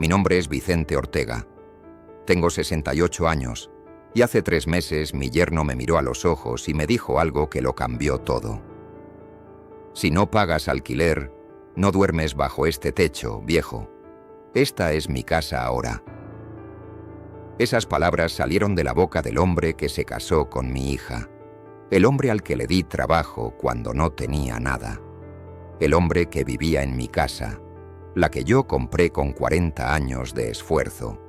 Mi nombre es Vicente Ortega. Tengo 68 años y hace 3 meses mi yerno me miró a los ojos y me dijo algo que lo cambió todo. Si no pagas alquiler, no duermes bajo este techo, viejo. Esta es mi casa ahora. Esas palabras salieron de la boca del hombre que se casó con mi hija. El hombre al que le di trabajo cuando no tenía nada. El hombre que vivía en mi casa, la que yo compré con 40 años de esfuerzo,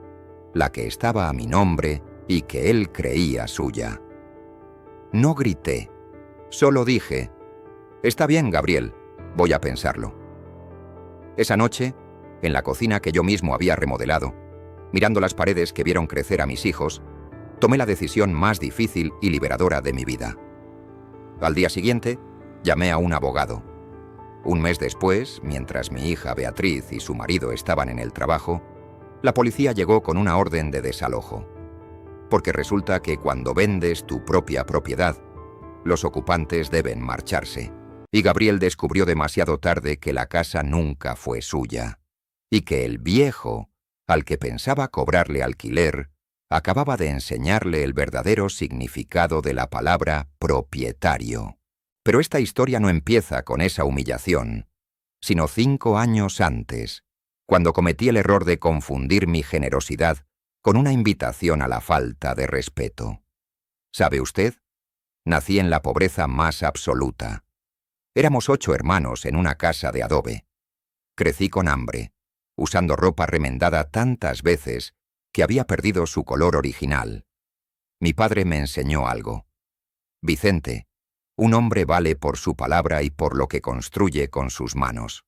la que estaba a mi nombre y que él creía suya. No grité, solo dije: «Está bien, Gabriel, voy a pensarlo». Esa noche, en la cocina que yo mismo había remodelado, mirando las paredes que vieron crecer a mis hijos, tomé la decisión más difícil y liberadora de mi vida. Al día siguiente, llamé a un abogado. Un mes después, mientras mi hija Beatriz y su marido estaban en el trabajo, la policía llegó con una orden de desalojo. Porque resulta que cuando vendes tu propia propiedad, los ocupantes deben marcharse. Y Gabriel descubrió demasiado tarde que la casa nunca fue suya, y que el viejo, al que pensaba cobrarle alquiler, acababa de enseñarle el verdadero significado de la palabra propietario. Pero esta historia no empieza con esa humillación, sino 5 años antes, cuando cometí el error de confundir mi generosidad con una invitación a la falta de respeto. ¿Sabe usted? Nací en la pobreza más absoluta. Éramos 8 hermanos en una casa de adobe. Crecí con hambre, usando ropa remendada tantas veces que había perdido su color original. Mi padre me enseñó algo. Vicente, un hombre vale por su palabra y por lo que construye con sus manos.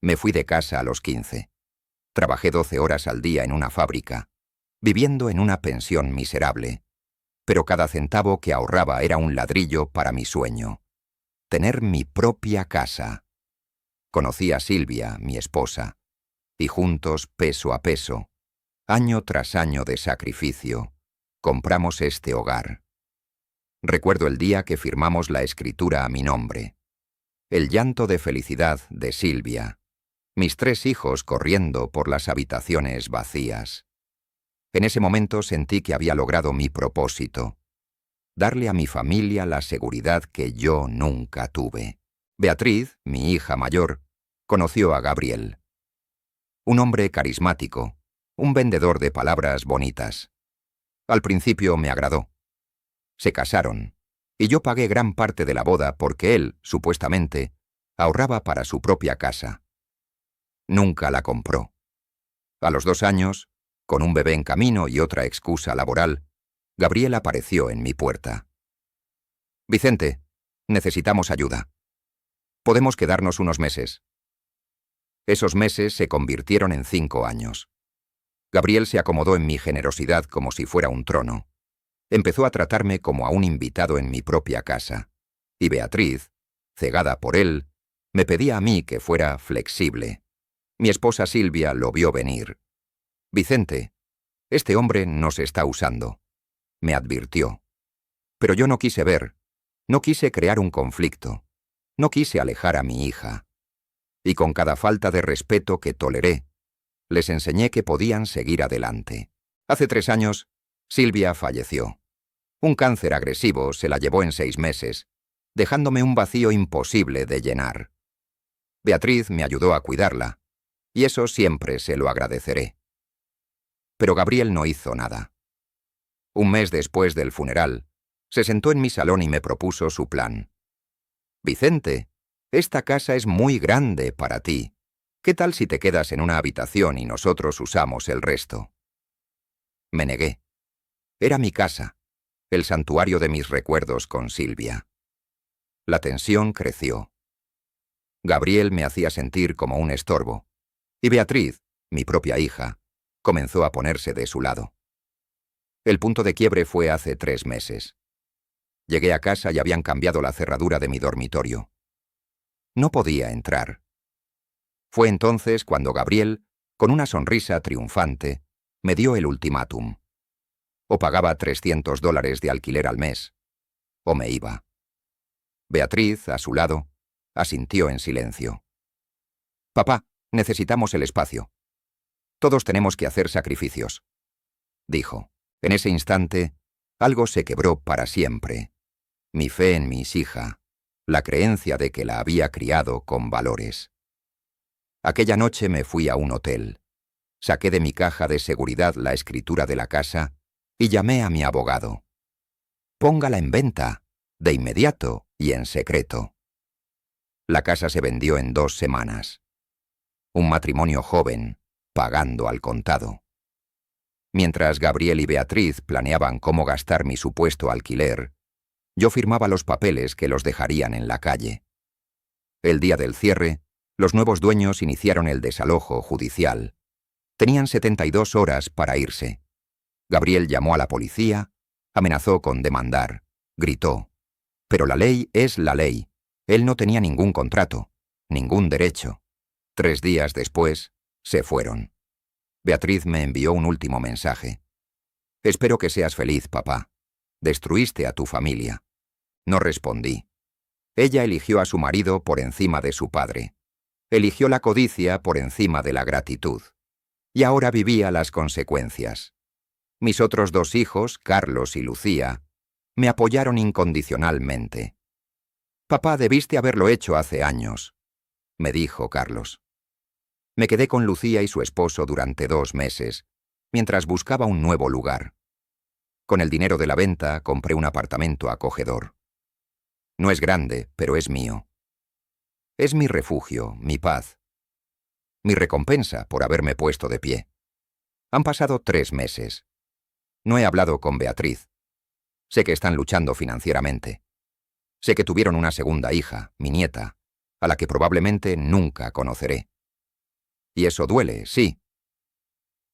Me fui de casa a los 15. Trabajé 12 horas al día en una fábrica, viviendo en una pensión miserable, pero cada centavo que ahorraba era un ladrillo para mi sueño: tener mi propia casa. Conocí a Silvia, mi esposa, y juntos, peso a peso, año tras año de sacrificio, compramos este hogar. Recuerdo el día que firmamos la escritura a mi nombre. El llanto de felicidad de Silvia. Mis 3 hijos corriendo por las habitaciones vacías. En ese momento sentí que había logrado mi propósito: darle a mi familia la seguridad que yo nunca tuve. Beatriz, mi hija mayor, conoció a Gabriel. Un hombre carismático, un vendedor de palabras bonitas. Al principio me agradó. Se casaron, y yo pagué gran parte de la boda porque él, supuestamente, ahorraba para su propia casa. Nunca la compró. A los 2 años, con un bebé en camino y otra excusa laboral, Gabriel apareció en mi puerta. «Vicente, necesitamos ayuda. Podemos quedarnos unos meses». Esos meses se convirtieron en 5 años. Gabriel se acomodó en mi generosidad como si fuera un trono. Empezó a tratarme como a un invitado en mi propia casa. Y Beatriz, cegada por él, me pedía a mí que fuera flexible. Mi esposa Silvia lo vio venir. «Vicente, este hombre nos está usando», me advirtió. Pero yo no quise ver, no quise crear un conflicto, no quise alejar a mi hija. Y con cada falta de respeto que toleré, les enseñé que podían seguir adelante. Hace 3 años, Silvia falleció. Un cáncer agresivo se la llevó en 6 meses, dejándome un vacío imposible de llenar. Beatriz me ayudó a cuidarla, y eso siempre se lo agradeceré. Pero Gabriel no hizo nada. Un mes después del funeral, se sentó en mi salón y me propuso su plan. «Vicente, esta casa es muy grande para ti. ¿Qué tal si te quedas en una habitación y nosotros usamos el resto?» Me negué. Era mi casa, el santuario de mis recuerdos con Silvia. La tensión creció. Gabriel me hacía sentir como un estorbo, y Beatriz, mi propia hija, comenzó a ponerse de su lado. El punto de quiebre fue hace 3 meses. Llegué a casa y habían cambiado la cerradura de mi dormitorio. No podía entrar. Fue entonces cuando Gabriel, con una sonrisa triunfante, me dio el ultimátum. O pagaba $300 de alquiler al mes, o me iba. Beatriz, a su lado, asintió en silencio. «Papá, necesitamos el espacio». Todos tenemos que hacer sacrificios, dijo. En ese instante, algo se quebró para siempre. Mi fe en mis hijas, la creencia de que la había criado con valores. Aquella noche me fui a un hotel. Saqué de mi caja de seguridad la escritura de la casa y llamé a mi abogado. Póngala en venta, de inmediato y en secreto. La casa se vendió en 2 semanas. Un matrimonio joven, pagando al contado. Mientras Gabriel y Beatriz planeaban cómo gastar mi supuesto alquiler, yo firmaba los papeles que los dejarían en la calle. El día del cierre, los nuevos dueños iniciaron el desalojo judicial. Tenían 72 horas para irse. Gabriel llamó a la policía, amenazó con demandar, gritó. Pero la ley es la ley. Él no tenía ningún contrato, ningún derecho. 3 días después, se fueron. Beatriz me envió un último mensaje. Espero que seas feliz, papá. Destruiste a tu familia. No respondí. Ella eligió a su marido por encima de su padre. Eligió la codicia por encima de la gratitud. Y ahora vivía las consecuencias. Mis otros 2 hijos, Carlos y Lucía, me apoyaron incondicionalmente. Papá, debiste haberlo hecho hace años, me dijo Carlos. Me quedé con Lucía y su esposo durante 2 meses, mientras buscaba un nuevo lugar. Con el dinero de la venta compré un apartamento acogedor. No es grande, pero es mío. Es mi refugio, mi paz. Mi recompensa por haberme puesto de pie. Han pasado 3 meses. No he hablado con Beatriz. Sé que están luchando financieramente. Sé que tuvieron una segunda hija, mi nieta, a la que probablemente nunca conoceré. Y eso duele, sí.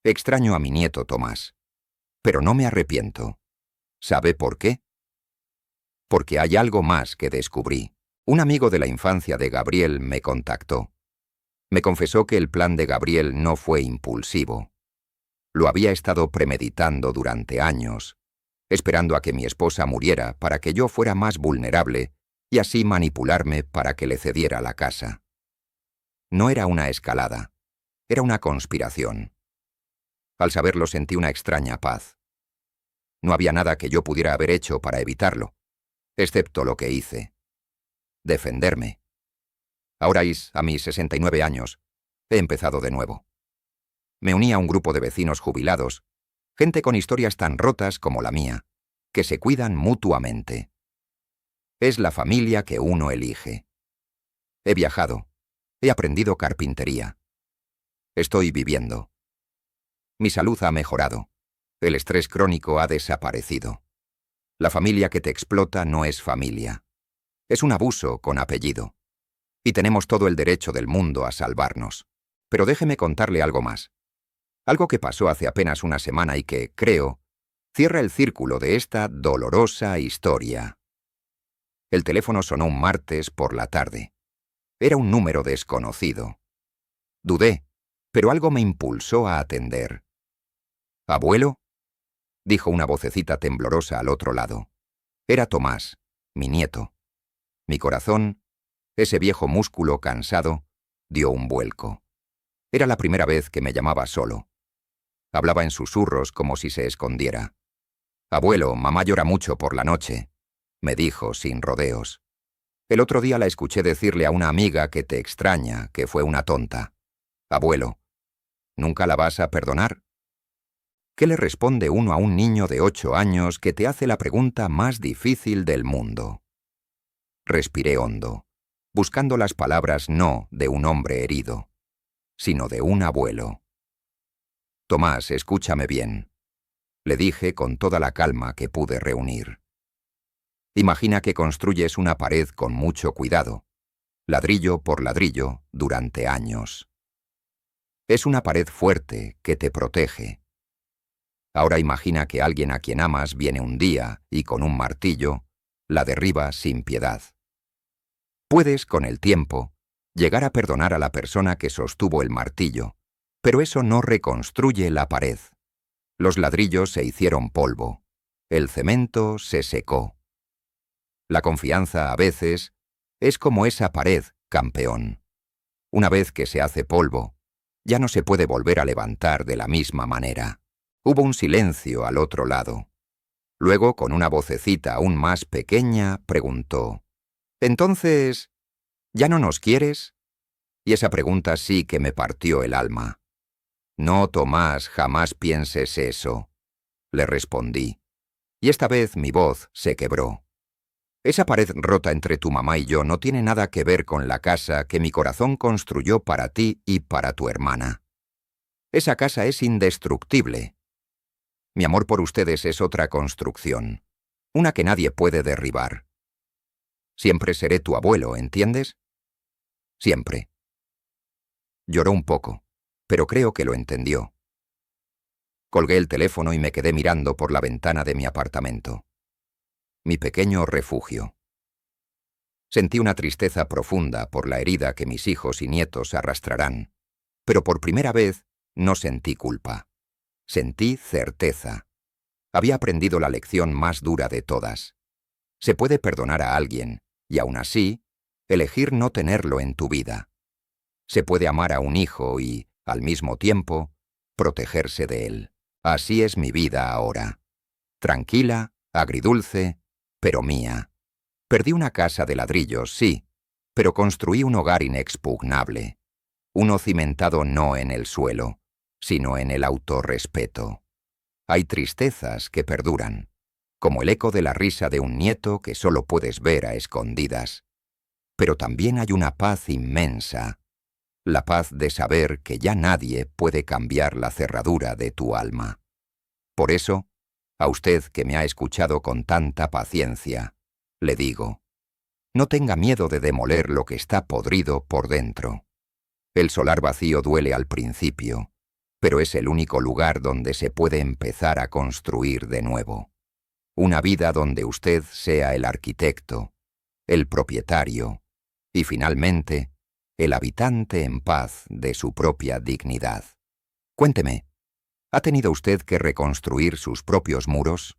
Extraño a mi nieto Tomás. Pero no me arrepiento. ¿Sabe por qué? Porque hay algo más que descubrí. Un amigo de la infancia de Gabriel me contactó. Me confesó que el plan de Gabriel no fue impulsivo. Lo había estado premeditando durante años, esperando a que mi esposa muriera para que yo fuera más vulnerable y así manipularme para que le cediera la casa. No era una escalada. Era una conspiración. Al saberlo sentí una extraña paz. No había nada que yo pudiera haber hecho para evitarlo, excepto lo que hice. Defenderme. Ahora, a mis 69 años, he empezado de nuevo. Me uní a un grupo de vecinos jubilados, gente con historias tan rotas como la mía, que se cuidan mutuamente. Es la familia que uno elige. He viajado. He aprendido carpintería. Estoy viviendo. Mi salud ha mejorado. El estrés crónico ha desaparecido. La familia que te explota no es familia. Es un abuso con apellido. Y tenemos todo el derecho del mundo a salvarnos. Pero déjeme contarle algo más. Algo que pasó hace apenas una semana y que, creo, cierra el círculo de esta dolorosa historia. El teléfono sonó un martes por la tarde. Era un número desconocido. Dudé, pero algo me impulsó a atender. ¿Abuelo?, dijo una vocecita temblorosa al otro lado. Era Tomás, mi nieto. Mi corazón, ese viejo músculo cansado, dio un vuelco. Era la primera vez que me llamaba solo. Hablaba en susurros como si se escondiera. «Abuelo, mamá llora mucho por la noche», me dijo sin rodeos. El otro día la escuché decirle a una amiga que te extraña, que fue una tonta. «Abuelo, ¿nunca la vas a perdonar?» ¿Qué le responde uno a un niño de 8 años que te hace la pregunta más difícil del mundo? Respiré hondo, buscando las palabras no de un hombre herido, sino de un abuelo. «Tomás, escúchame bien», le dije con toda la calma que pude reunir. Imagina que construyes una pared con mucho cuidado, ladrillo por ladrillo, durante años. Es una pared fuerte que te protege. Ahora imagina que alguien a quien amas viene un día y con un martillo la derriba sin piedad. Puedes, con el tiempo, llegar a perdonar a la persona que sostuvo el martillo, pero eso no reconstruye la pared. Los ladrillos se hicieron polvo. El cemento se secó. La confianza, a veces, es como esa pared, campeón. Una vez que se hace polvo, Ya no se puede volver a levantar de la misma manera. Hubo un silencio al otro lado. Luego, con una vocecita aún más pequeña, preguntó: «¿Entonces, ya no nos quieres?» Y esa pregunta sí que me partió el alma. «No, Tomás, jamás pienses eso», le respondí. Y esta vez mi voz se quebró. «Esa pared rota entre tu mamá y yo no tiene nada que ver con la casa que mi corazón construyó para ti y para tu hermana. Esa casa es indestructible. Mi amor por ustedes es otra construcción, una que nadie puede derribar. Siempre seré tu abuelo, ¿entiendes? Siempre». Lloró un poco, pero creo que lo entendió. Colgué el teléfono y me quedé mirando por la ventana de mi apartamento. Mi pequeño refugio. Sentí una tristeza profunda por la herida que mis hijos y nietos arrastrarán, pero por primera vez no sentí culpa. Sentí certeza. Había aprendido la lección más dura de todas. Se puede perdonar a alguien, y aún así, elegir no tenerlo en tu vida. Se puede amar a un hijo y, al mismo tiempo, protegerse de él. Así es mi vida ahora. Tranquila, agridulce, pero mía. Perdí una casa de ladrillos, sí, pero construí un hogar inexpugnable. Uno cimentado no en el suelo, sino en el autorrespeto. Hay tristezas que perduran, como el eco de la risa de un nieto que solo puedes ver a escondidas. Pero también hay una paz inmensa, la paz de saber que ya nadie puede cambiar la cerradura de tu alma. Por eso, a usted que me ha escuchado con tanta paciencia, le digo: no tenga miedo de demoler lo que está podrido por dentro. El solar vacío duele al principio, pero es el único lugar donde se puede empezar a construir de nuevo. Una vida donde usted sea el arquitecto, el propietario y, finalmente, el habitante en paz de su propia dignidad. Cuénteme, ¿ha tenido usted que reconstruir sus propios muros?